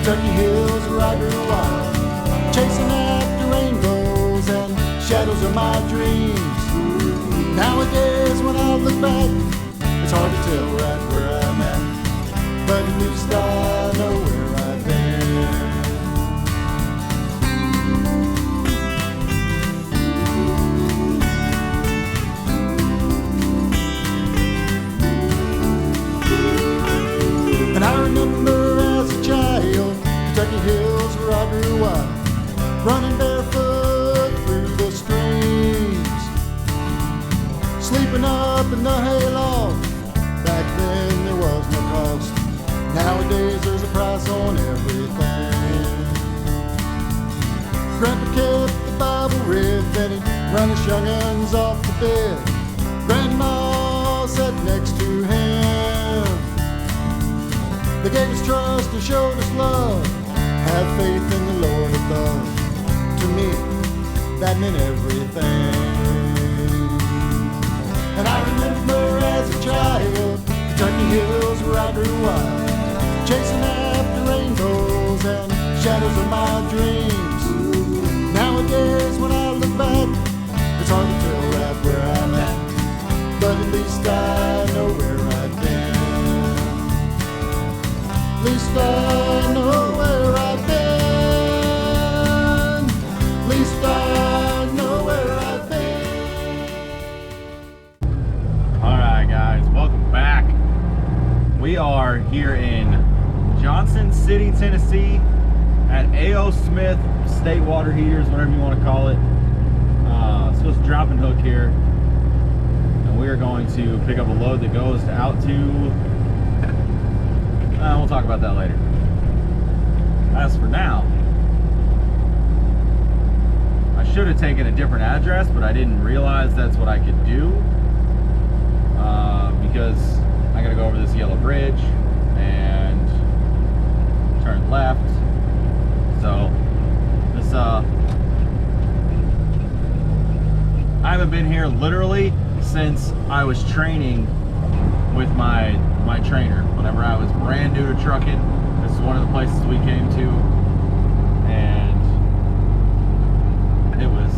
Kentucky hills where I grew up, chasing after rainbows and shadows of my dreams. Nowadays when I look back, it's hard to tell right where I'm at, but at least I know where I've been. And I remember as a child, Kentucky hills where I grew up, running barefoot through the streams, sleeping up in the hayloft. Back then there was no cost. Nowadays there's a price on everything. Grandpa kept the Bible read, then he'd run his young'uns off to bed. Grandma sat next to him. They gave us trust and showed us love. Have faith in the Lord above. To me, that meant everything. And I remember as a child, Kentucky hills where I grew up, chasing after rainbows and shadows of my dreams. Nowadays when I look back, it's hard to tell right where I'm at, but at least I know where I've been. At least I know where I've been. At least I know where I've been. Alright guys, welcome back. We are here in Johnson City, Tennessee at A.O. Smith State Water Heaters, whatever you want to call it. Supposed to drop and hook here. And we are going to pick up a load that goes out to... we'll talk about that later. As for now, I should have taken a different address, but I didn't realize that's what I could do. Because I gotta go over this yellow bridge and turn left. So this I haven't been here literally since I was training with my trainer. Whenever I was brand new to trucking, this is one of the places we came to, and it was,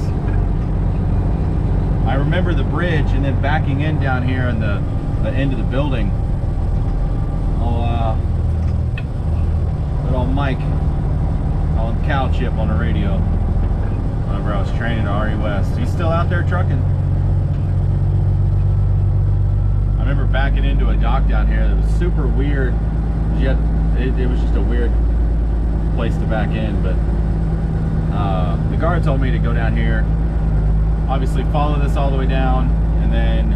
I remember the bridge and then backing in down here in the end of the building. Little Mike on cow chip on the radio whenever I was training at RE West. He's still out there trucking. I remember backing into a dock down here that was super weird, yet it was just a weird place to back in, but the guard told me to go down here, obviously follow this all the way down, and then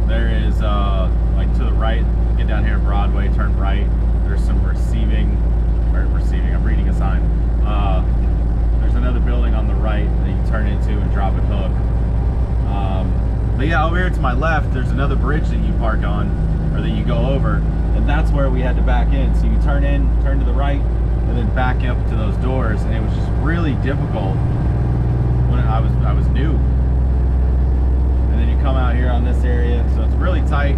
there is like to the right, get down here Broadway, turn right, there's some receiving, I'm reading a sign, there's another building on the right that you turn into and drop and hook. But yeah, over here to my left, there's another bridge that you park on, or that you go over, and that's where we had to back in. So you turn in, turn to the right, and then back up to those doors, and it was just really difficult when I was new. And then you come out here on this area, so it's really tight.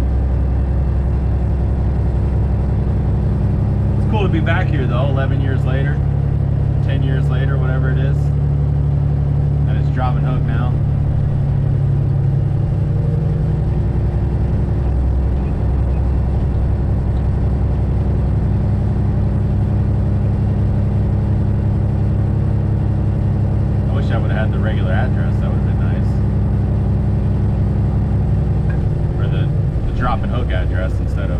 It's cool to be back here though, 11 years later, 10 years later, whatever it is, and it's drop and hook now. I would have had the regular address, that would have been nice. Or the drop and hook address instead of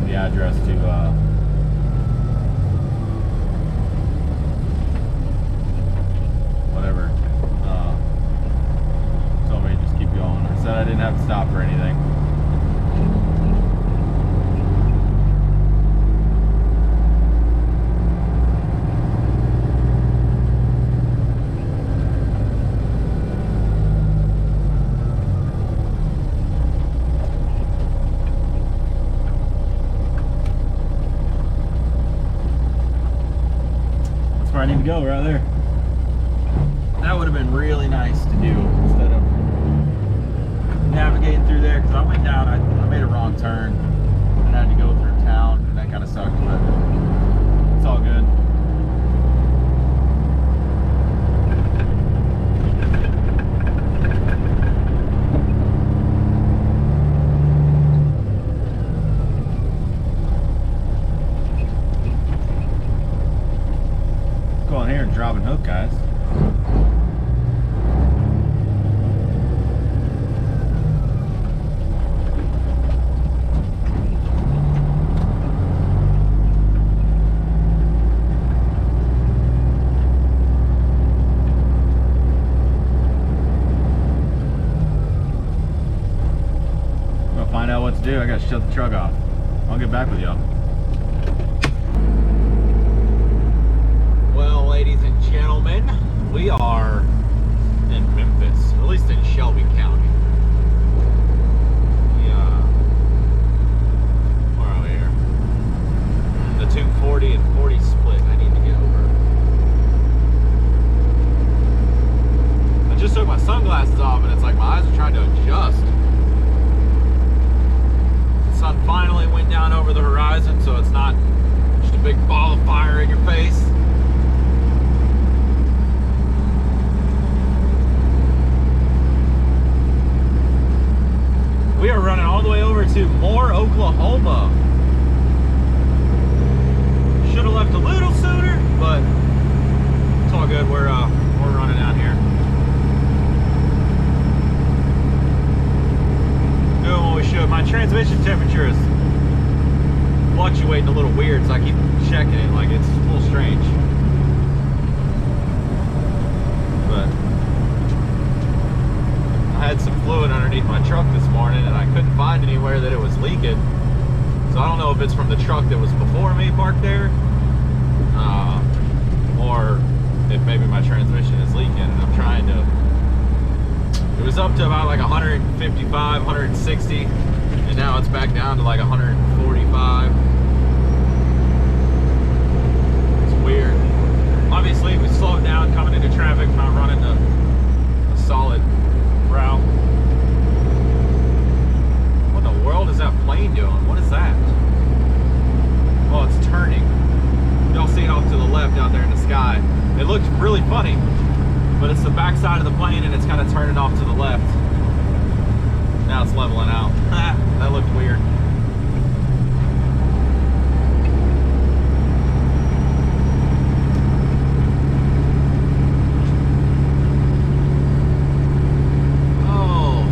the address to whatever. Told me to just keep going. I said I didn't have to stop for anything. I need to go right there. That would have been really nice to do instead of navigating through there, because I went down, I made a wrong turn and had to go through town, and that kind of sucked, but it's all good. Let's go on here and drop and hook, guys. Find out what to do. I gotta shut the truck off. I'll get back with y'all. Well, ladies and gentlemen, we are in Memphis, at least in Shelby County. Where are we here? The 240 and 40 split I need to get over. I just took my sunglasses off and it's like my eyes are trying to adjust. Sun finally went down over the horizon, so it's not just a big ball of fire in your face. We are running all the way over to Moore, Oklahoma. Should have left a little sooner, but it's all good. We're running out here. Doing what we should. My transmission temperature is fluctuating a little weird, so I keep checking it. Like, it's a little strange. But I had some fluid underneath my truck this morning, and I couldn't find anywhere that it was leaking. So I don't know if it's from the truck that was before me parked there, or if maybe my transmission is leaking, and I'm trying to. It was up to about like 155, 160, and now it's back down to like 145. It's weird. Obviously, we slowed down coming into traffic, not running a solid route. What in the world is that plane doing? What is that? Oh, it's turning. Y'all see it off to the left out there in the sky. It looks really funny. But it's the back side of the plane and it's kind of turning off to the left. Now it's leveling out. That looked weird. Oh.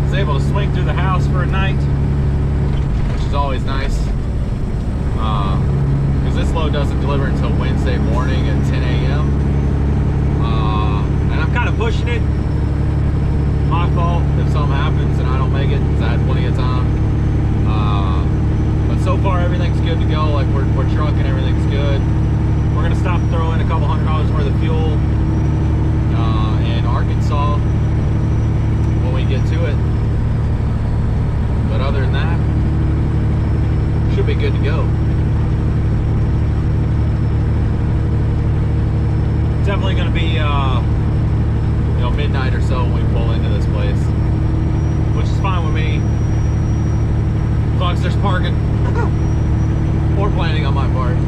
I was able to swing through the house for a night, which is always nice. Because this load doesn't deliver until Wednesday morning at 10 a.m. And I'm kind of pushing it. My fault if something happens and I don't make it, because I had plenty of time. But so far everything's good to go. Like we're trucking, everything's good. We're gonna stop and throw in a couple $100 worth of fuel in Arkansas when we get to it. But other than that, should be good to go. Definitely gonna be midnight or so when we pull into this place, which is fine with me as long as there's parking or planning on my part.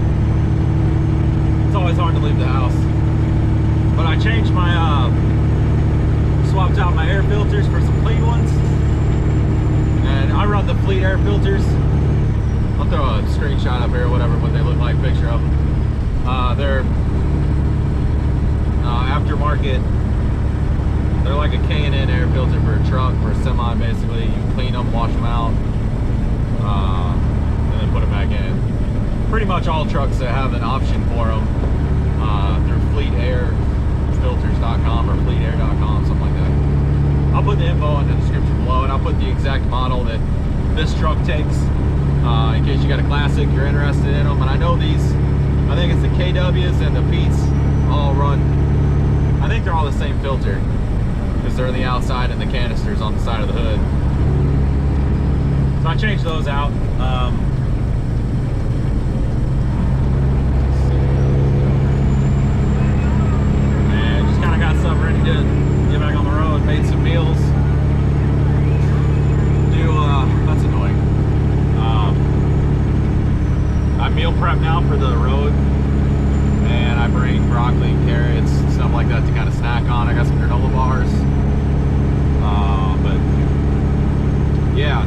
It's always hard to leave the house, but I changed my swapped out my air filters for some Fleet ones, and I run the Fleet air filters. I'll throw a screenshot up here or whatever what they look like, picture of them. They're aftermarket. They're like a K&N air filter for a truck, for a semi, basically. You clean them, wash them out, and then put them back in. Pretty much all trucks that have an option for them through fleetairfilters.com or fleetair.com, something like that. I'll put the info in the description below, and I'll put the exact model that this truck takes in case you got a classic, you're interested in them. And I know these, I think it's the KWs and the Pete's all run, I think they're all the same filter, because they're the outside and the canisters on the side of the hood. So I changed those out. And just kind of got stuff ready to get back on the road. Made some meals. That's annoying.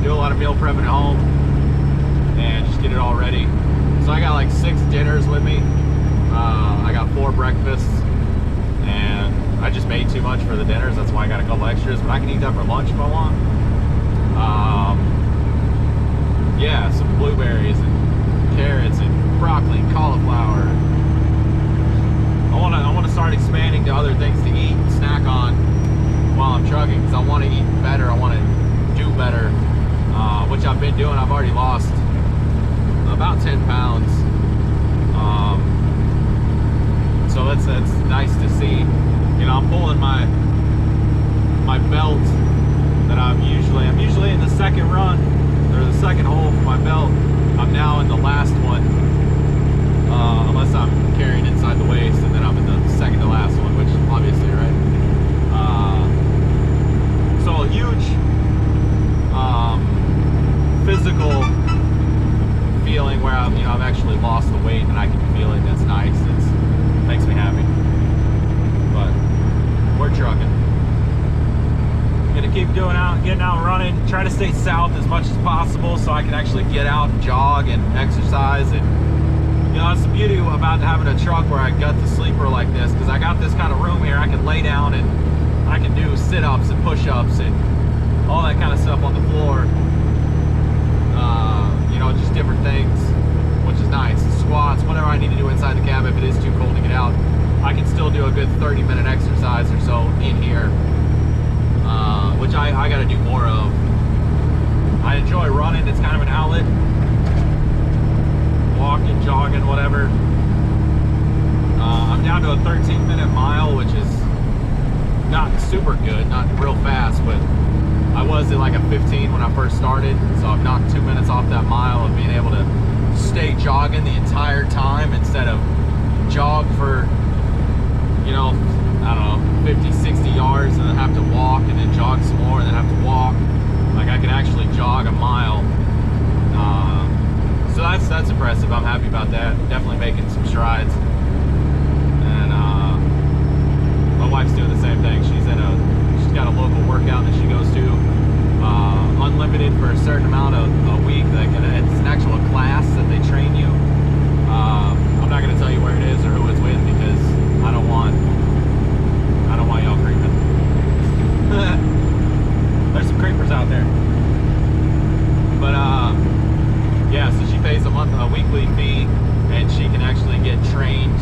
do a lot of meal prepping at home and just get it all ready. So I got like 6 dinners with me. I got 4 breakfasts, and I just made too much for the dinners. That's why I got a couple extras, but I can eat that for lunch if I want. Yeah, some blueberries and carrots and broccoli and cauliflower. I want to start expanding to other things to eat and snack on while I'm trucking, because I want to eat better. I want to do better, which I've been doing. I've already lost about 10 pounds. So that's nice to see. You know, I'm pulling my belt that I'm usually in the second run, or the second hole for my belt. I'm now in the last one, unless I'm carrying inside the waist, and then I'm in the second to last one, which obviously, right? So a huge physical feeling where I've actually lost the weight and I can feel it. That's nice. It makes me happy. But we're trucking. Gonna keep getting out and running. Try to stay south as much as possible so I can actually get out and jog and exercise. And that's the beauty about having a truck where I got the sleeper like this, because I got this kind of room here. I can lay down and I can do sit-ups and push-ups and all that kind of stuff on the floor. Just different things, which is nice. Squats, whatever I need to do inside the cab if it is too cold to get out. I can still do a good 30-minute exercise or so in here, which I got to do more of. I enjoy running. It's kind of an outlet. Walking, jogging, whatever. I'm down to a 13-minute mile, which is not super good, not real fast, but I was at like a 15 when I first started, so I've knocked 2 minutes off that mile of being able to stay jogging the entire time instead of jog for, I don't know, 50, 60 yards and then have to walk and then jog some more and then have to walk. Like, I can actually jog a mile. So that's impressive. I'm happy about that. Definitely making some strides. And my wife's doing the same thing. She's got a local workout that she goes to, unlimited for a certain amount of a week. It's an actual class that they train you. I'm not going to tell you where it is or who it's with, because I don't want y'all creeping. There's some creepers out there. But yeah, so she pays a weekly fee, and she can actually get trained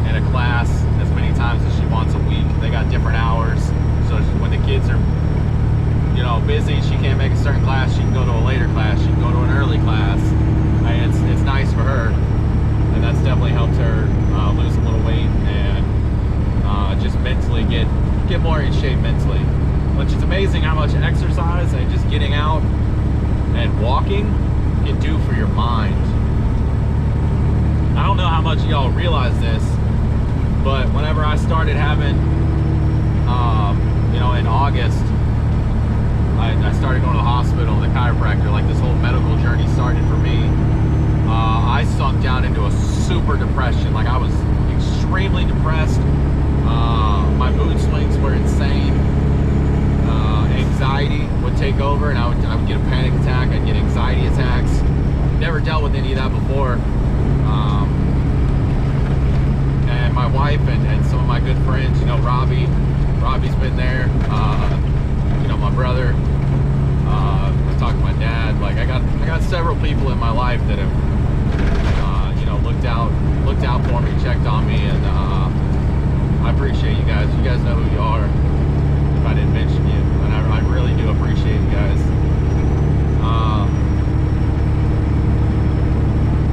in a class as many times as she wants a week. They got different hours. So when the kids are, busy, she can't make a certain class, she can go to a later class, she can go to an early class. It's nice for her, and that's definitely helped her lose a little weight and just mentally get more in shape mentally. Which is amazing how much exercise and just getting out and walking can do for your mind. I don't know how much y'all realize this, but whenever I started having in August, I started going to the hospital, the chiropractor, like this whole medical journey started for me. I sunk down into a super depression. Like, I was extremely depressed. My mood swings were insane. Anxiety would take over, and I would get a panic attack. I'd get anxiety attacks. Never dealt with any of that before. And my wife and some of my good friends, Robbie's been there. My brother. I talked to my dad. Like, I got several people in my life that have, looked out for me, checked on me, and I appreciate you guys. You guys know who you are. If I didn't mention you, and I really do appreciate you guys.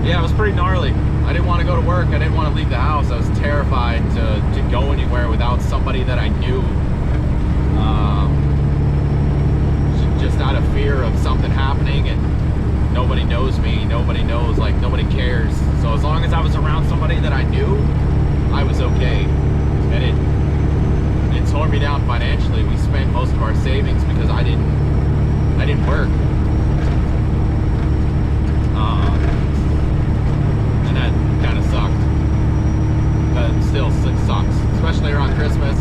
Yeah, it was pretty gnarly. I didn't want to go to work. I didn't want to leave the house. I was terrified to go anywhere without somebody that I knew. Just out of fear of something happening, and nobody knows me. Nobody knows, like, nobody cares. So as long as I was around somebody that I knew, I was okay. And it tore me down financially. We spent most of our savings because I didn't work. And that kind of sucked. But it still sucks, especially around Christmas.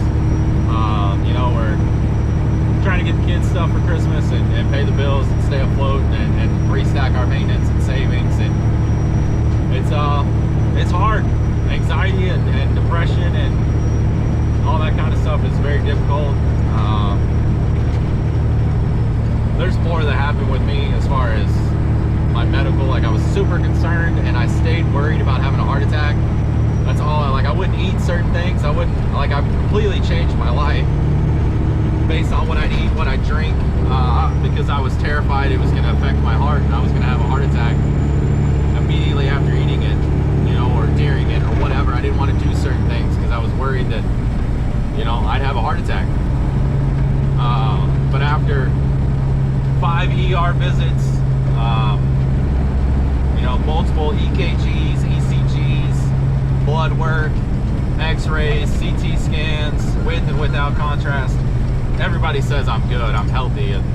We're trying to get the kids stuff for Christmas and pay the bills and stay afloat and restack our maintenance and savings. And it's hard. Anxiety and depression and all that kind of stuff is very difficult. There's more that happened with me as far as my medical. Like, I was super concerned and I stayed worried about having a heart attack. That's all. I wouldn't eat certain things. I completely changed my life based on what I eat, what I drink, because I was terrified it was going to affect my heart and I was going to have a heart attack immediately after eating it, you know, or during it or whatever. I didn't want to do certain things because I was worried that, you know, I'd have a heart attack. But after 5 ER visits, you know, multiple EKGs, ECGs, blood work, X-rays, CT scans, with and without contrast, everybody says I'm good, I'm healthy, and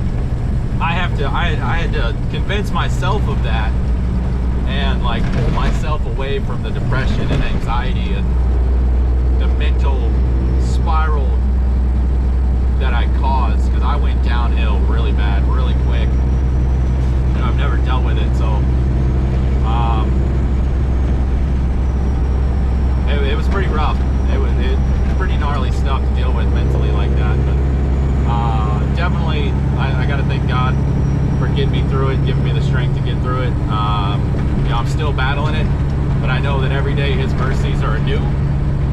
I had to convince myself of that and like pull myself away from the depression and anxiety and the mental spiral that I caused, because I went downhill really bad, really quick. You know, I've never dealt with it, so it was pretty rough. It was pretty gnarly stuff to deal with mentally like that. But definitely, I got to thank God for getting me through it, giving me the strength to get through it. You know, I'm still battling it, but I know that every day His mercies are new,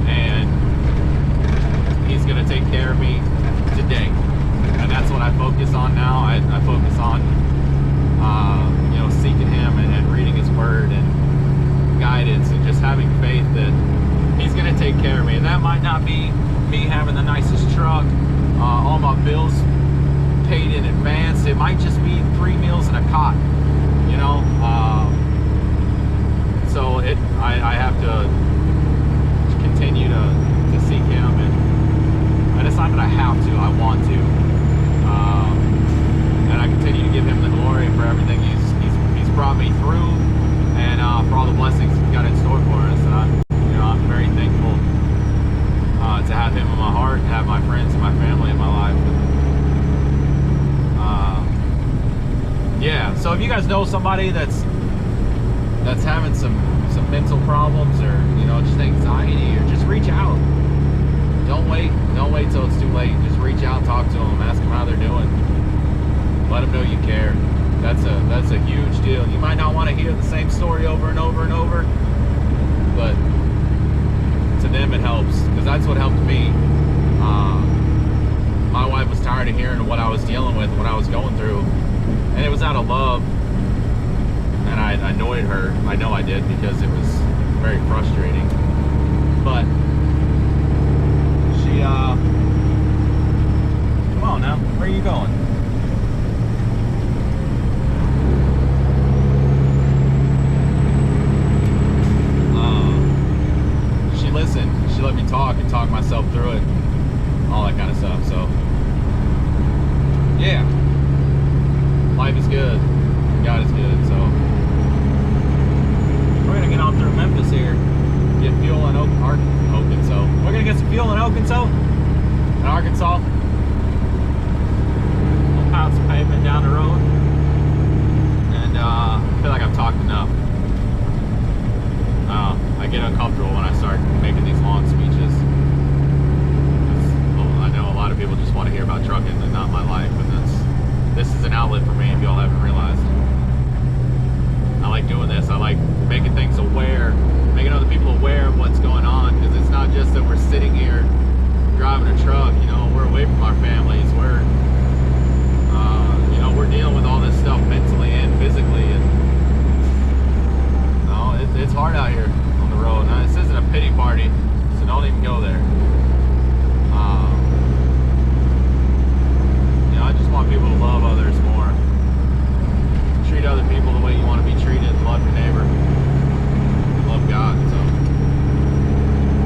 and He's gonna take care of me today, and that's what I focus on now. I focus on, you know, seeking Him and reading His Word and guidance, and just having faith that He's gonna take care of me. And that might not be me having the nicest truck, all my bills paid in advance. It might just be 3 meals and a cot, you know. So I have to continue to seek Him, and it's not that I have to, I want to. And I continue to give Him the glory for everything He's brought me through, and for all the blessings He's got in store for us. And I'm very thankful to have Him in my heart, to have my friends and my family in my life. Yeah, so if you guys know somebody that's having some mental problems, or, you know, just anxiety, or just reach out. Don't wait till it's too late. Just reach out, talk to them, ask them how they're doing. Let them know you care. That's a huge deal. You might not want to hear the same story over and over and over, but to them it helps, because that's what helped me. My wife was tired of hearing what I was dealing with, what I was going through, and it was out of love, and I annoyed her. I know I did, because it was very frustrating. But she, come on now, where are you going? She listened. She let me talk and talk myself through it, all that kind of stuff. So yeah, life is good, God is good. So we're gonna get on through Memphis here, get fuel in Arkansas. We're gonna get some fuel in Arkansas. We'll pound some pavement down the road, and I feel like I've talked enough. I get uncomfortable when I start making these long speeches. I know a lot of people just want to hear about trucking and not my life, and this is an outlet for me, if y'all haven't realized. I like doing this. I like making things aware, making other people aware of what's going on, because it's not just that we're sitting here driving a truck. You know, we're away from our families. We're you know, we're dealing with all this stuff mentally and physically, and it's hard out here on the road. Now, this isn't a pity party, so don't even go there. You know, I just want people to love others more, treat other people the way you want to be treated, love your neighbor, and love God. So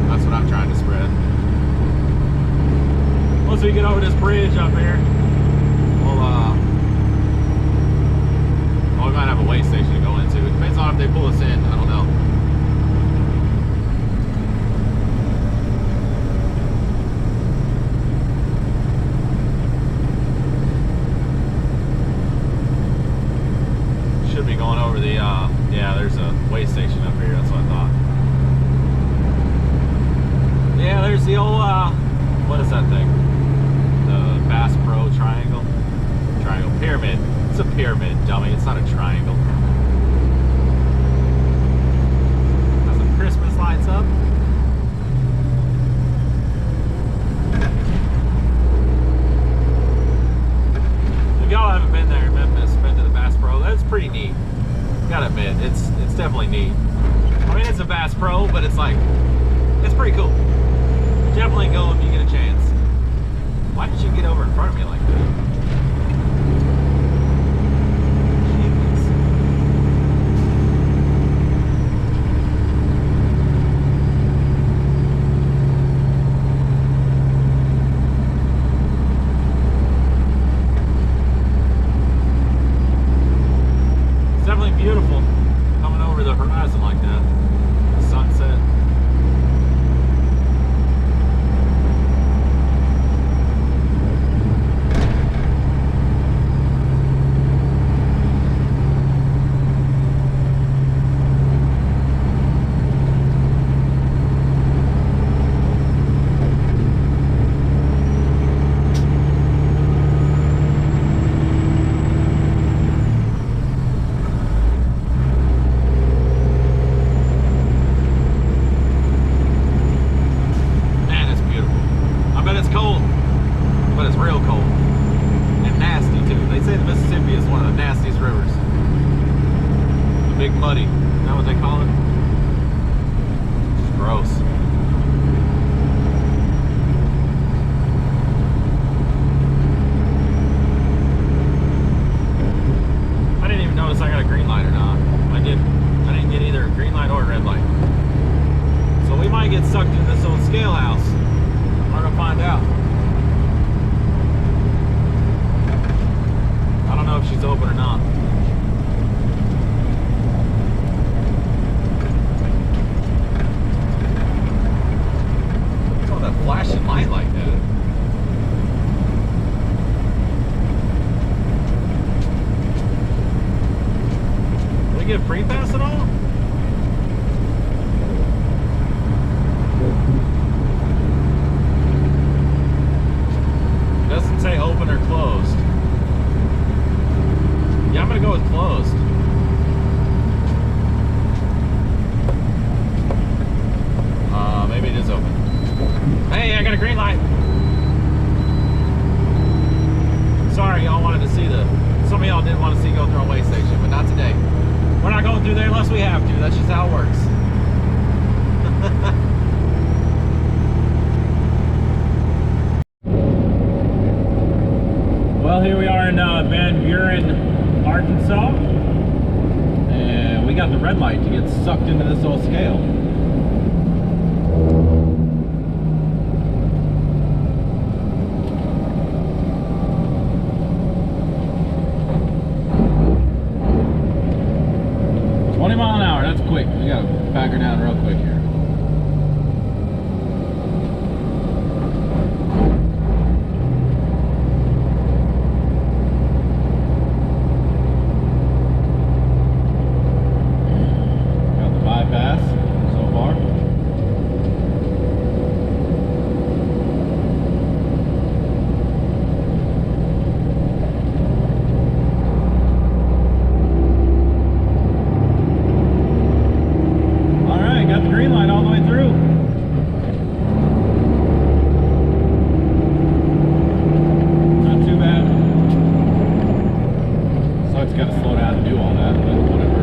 that's what I'm trying to spread. Once we get over this bridge up here, we might have a way station to go into. It depends on if they pull us in. I don't know. way station up here. That's what I thought. Yeah, there's the old, what is that thing? The Bass Pro triangle? Pyramid. It's a pyramid, dummy. It's not a triangle. Got some Christmas lights up. If y'all haven't been there in Memphis, been to the Bass Pro, that's pretty neat. Gotta admit, it's definitely neat. I mean, it's a Bass Pro, but it's like, it's pretty cool. Definitely go if you get a chance. Why did you get over in front of me like that? It's definitely beautiful coming over the horizon like that. The sunset. Muddy. Is that what they call it? It's gross. I didn't even notice I got a green light or not. I didn't get either a green light or a red light. So we might get sucked into this old scale house. We're gonna find out. I don't know if she's open or not. Flashing light like that. Do we get free pass at all? It doesn't say open or closed. Yeah, I'm gonna go with closed. Maybe it is open. Hey, I got a green light. Sorry, y'all wanted to see some of y'all didn't want to see go through a way station, but not today. We're not going through there unless we have to. That's just how it works. Well, here we are in Van Buren, Arkansas. And we got the red light to get sucked into this old scale. Mile an hour, that's quick. We gotta back her down real quick here. Got the bypass so far. Green light all the way through. Not too bad. So it's got to slow down to do all that, but whatever.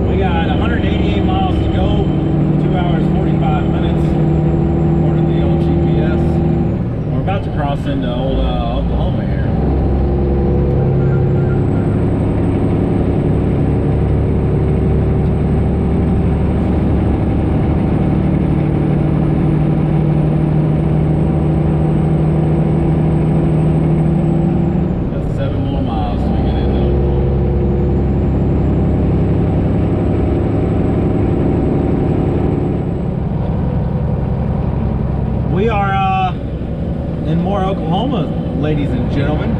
We got 188 miles to go, 2 hours 45 minutes, according to the old GPS. About to cross into old Oklahoma here. Oklahoma, ladies and gentlemen.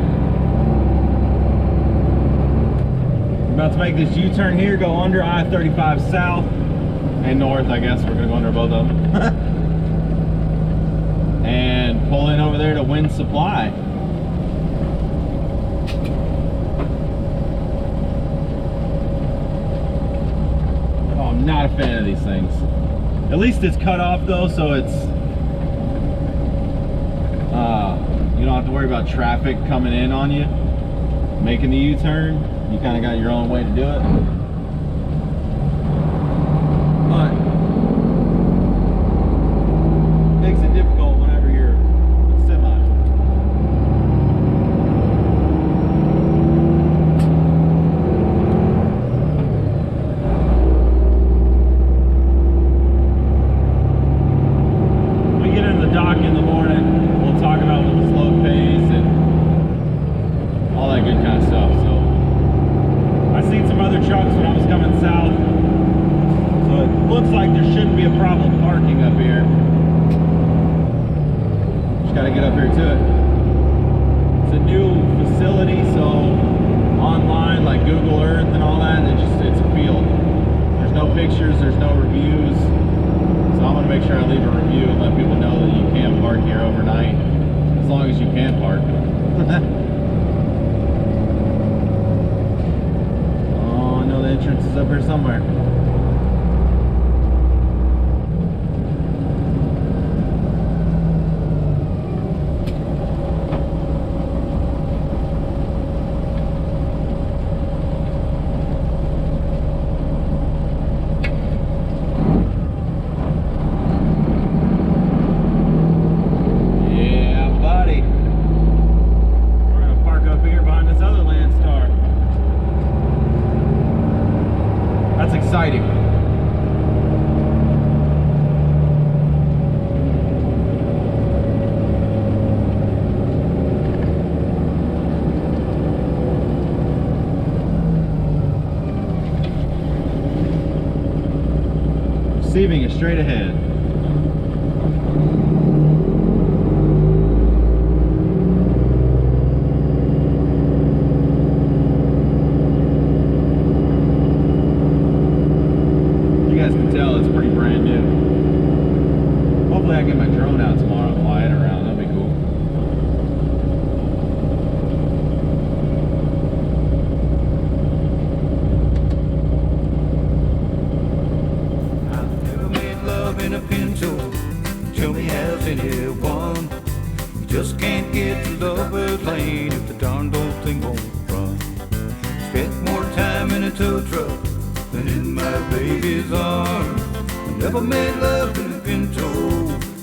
We're about to make this U-turn here, go under I-35 south and north, I guess. We're gonna go under both of them. And pull in over there to Wind Supply. Oh, I'm not a fan of these things. At least it's cut off though, so it's you don't have to worry about traffic coming in on you, making the U-turn. You kind of got your own way to do it. But it makes it difficult whenever you're a semi. We get in the dock in the morning, we'll talk about what the slope pays and all that good kind of stuff. So I seen some other trucks when I was coming south, so it looks like there shouldn't be a problem parking up here. Just gotta get up here to it. It's a new facility, so online, like Google Earth and all that, it's a field. There's no pictures, there's no reviews. So I'm gonna make sure I leave a review and let people know that you can park here overnight, as long as you can park. Oh, I know the entrance is up here somewhere. Yeah, buddy. We're gonna park up here behind this other Landstar. That's exciting. Receiving is straight ahead. You guys can tell it's pretty brand new. Hopefully I get my drone out tomorrow and fly it around. That'd be cool. I've never made love in a Pinto. Tell me, has anyone? You just can't get to Lover's Lane if the darn old thing won't run. Spent more time in a tow truck than in my baby's arms. I never made love in a Pinto.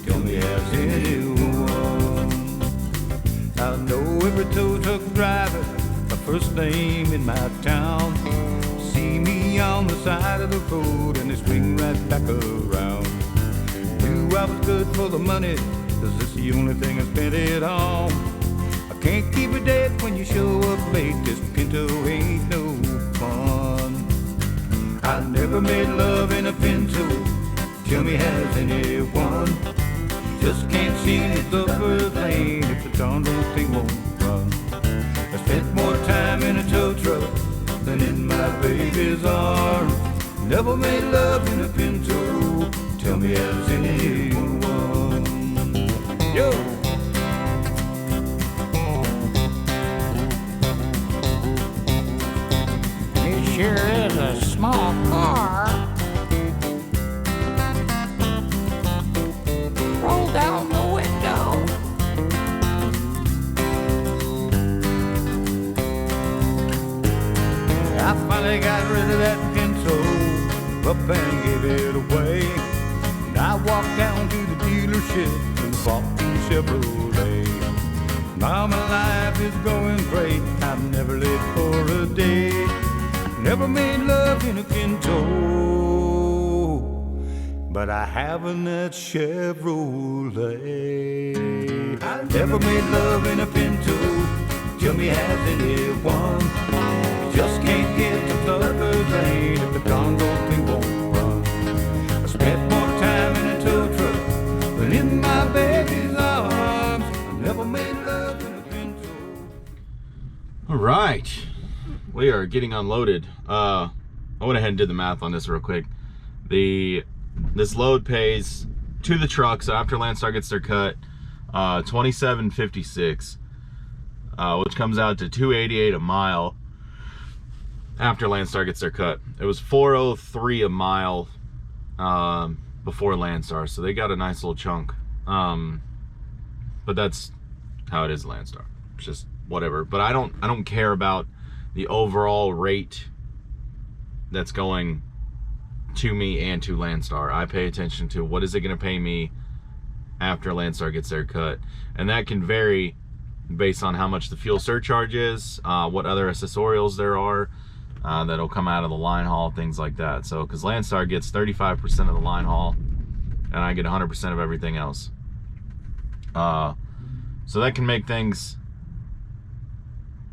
Tell me, has anyone? I know every tow truck driver, my first name in my town. See me on the side of the road and they swing right back around. Knew I was good for the money, 'cause it's the only thing I spent it on. I can't keep a date when you show up late, this Pinto ain't no fun. I never made love in a Pinto. Tell me, has anyone? Just can't see the Lover's Lane if the darn old thing won't run. I spent more time in a tow truck than in my baby's arms. Never made love in a Pinto. Tell me, has anyone? Yo! It sure is a small car. Roll down the window. I finally got rid of that Pinto, up and gave it away. And I walked down to the dealership and bought the Chevrolet. Now my life is going great, I'm never late for a day. Never made love in a Pinto, but I have in that Chevrolet. I never made love in a Pinto. Tell me, has anyone? Just can't get to Lover's Lane if the Congo thing won't run. I spent more time in a tow truck than in my baby's arms. I never made love. right, we are getting unloaded. I went ahead and did the math on this real quick. This load pays to the truck, so after Landstar gets their cut, $27.56, which comes out to $2.88 a mile after Landstar gets their cut. It was $4.03 a mile before Landstar, so they got a nice little chunk. But that's how it is, Landstar. It's just whatever. But I don't care about the overall rate that's going to me and to Landstar. I pay attention to what is it going to pay me after Landstar gets their cut, and that can vary based on how much the fuel surcharge is, what other accessorials there are that'll come out of the line haul, things like that. So because Landstar gets 35% of the line haul and I get 100% of everything else, so that can make things,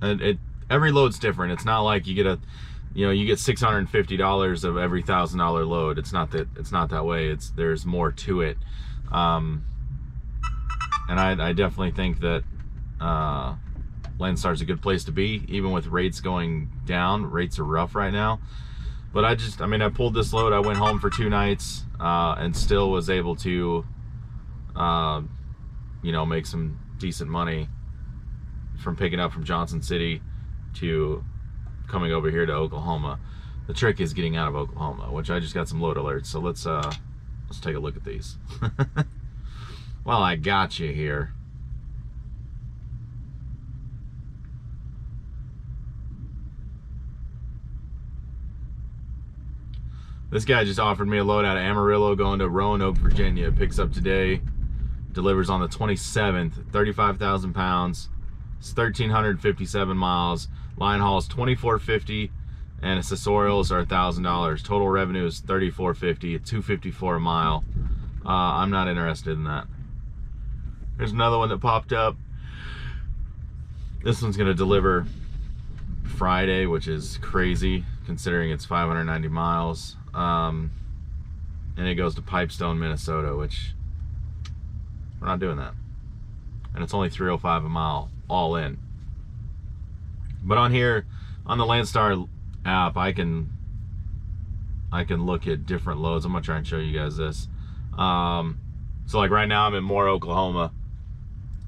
every load's different. It's not like you get you get $650 of every $1,000 load. It's not that way. There's more to it. And I definitely think that Landstar's a good place to be, even with rates going down. Rates are rough right now. But I pulled this load. I went home for 2 nights and still was able to, make some decent money from picking up from Johnson City to coming over here to Oklahoma. The trick is getting out of Oklahoma, which I just got some load alerts. So let's take a look at these. Well, I got you here. This guy just offered me a load out of Amarillo going to Roanoke, Virginia. It picks up today, delivers on the 27th, 35,000 pounds. It's 1,357 miles. Line haul is $24.50, and accessorials are $1,000. Total revenue is $34.50, $254 a mile. I'm not interested in that. There's another one that popped up. This one's gonna deliver Friday, which is crazy considering it's 590 miles. And it goes to Pipestone, Minnesota, which we're not doing that. And it's only $305 a mile, all in. But on here, on the Landstar app, I can look at different loads. I'm gonna try and show you guys this. So like right now I'm in Moore, Oklahoma.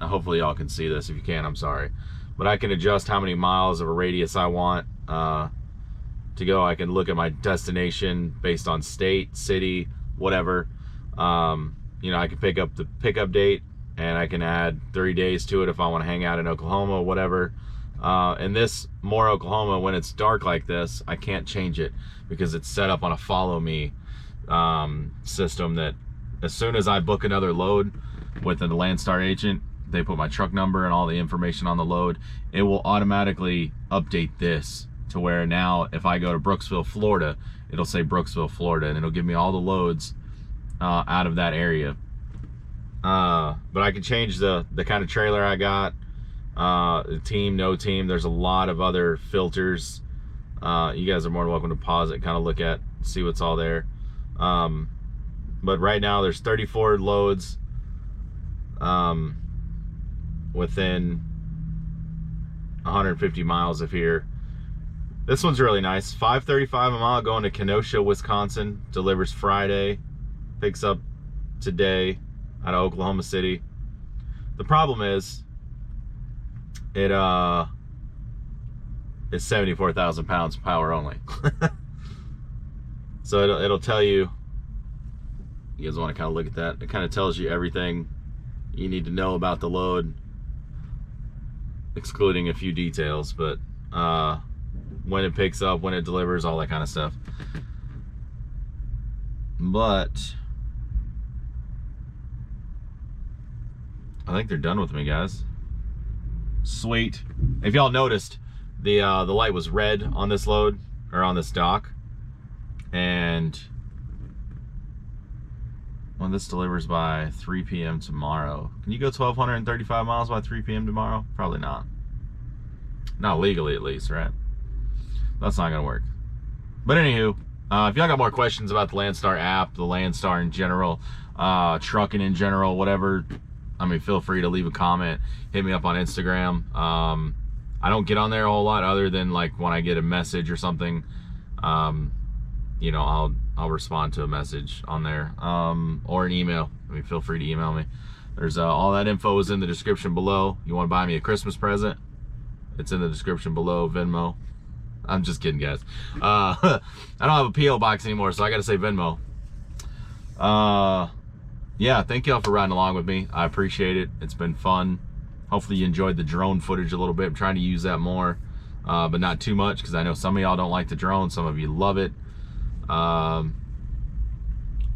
Hopefully y'all can see this. If you can't, I'm sorry. But I can adjust how many miles of a radius I want to go. I can look at my destination based on state, city, whatever. I can pick up the pickup date and I can add 30 days to it if I want to hang out in Oklahoma, whatever. And this Moore, Oklahoma, when it's dark like this, I can't change it because it's set up on a follow me system that as soon as I book another load with a Landstar agent, they put my truck number and all the information on the load. It will automatically update this to where now if I go to Brooksville, Florida, it'll say Brooksville, Florida, and it'll give me all the loads out of that area. But I can change the kind of trailer I got, the team, no team. There's a lot of other filters. You guys are more than welcome to pause it, kind of look at, see what's all there. But right now there's 34 loads within 150 miles of here. This one's really nice. $5.35 a mile going to Kenosha, Wisconsin. Delivers Friday. Picks up today out of Oklahoma City. The problem is it is 74,000 pounds power only. So it'll tell you. You guys want to kind of look at that? It kind of tells you everything you need to know about the load, excluding a few details, but when it picks up, when it delivers, all that kind of stuff. But I think they're done with me, guys. Sweet. If y'all noticed, the light was red on this load, or on this dock, and when this delivers by 3 p.m. tomorrow, can you go 1,235 miles by 3 p.m. tomorrow? Probably not. Not legally, at least, right? That's not gonna work. But anywho, if y'all got more questions about the Landstar app, the Landstar in general, trucking in general, whatever, feel free to leave a comment. Hit me up on Instagram. I don't get on there a whole lot other than like when I get a message or something. You know, I'll respond to a message on there, or an email. I mean, feel free to email me. There's all that info is in the description below. You want to buy me a Christmas present? It's in the description below. Venmo. I'm just kidding, guys. I don't have a PO box anymore, so I got to say Venmo. Yeah, thank y'all for riding along with me. I appreciate it. It's been fun. Hopefully you enjoyed the drone footage a little bit. I'm trying to use that more, but not too much, because I know some of y'all don't like the drone. Some of you love it. But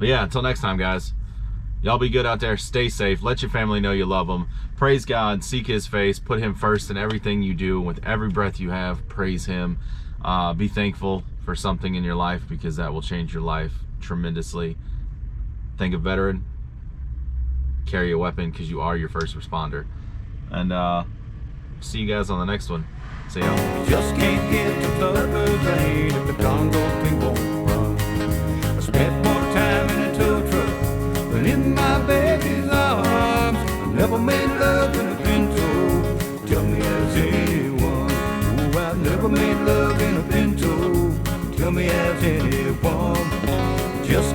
yeah, until next time, guys. Y'all be good out there. Stay safe. Let your family know you love them. Praise God. Seek his face. Put him first in everything you do. With every breath you have, praise him. Be thankful for something in your life, because that will change your life tremendously. Thank a veteran. Carry a weapon, because you are your first responder. And see you guys on the next one. See y'all. Just can't get to Lover's Lane if the Congo thing won't run. I spent more time in a tow truck than in my baby's arms. I never made love in a Pinto. Tell me has anyone? Oh, I've never made love in a Pinto. Tell me has anyone? Just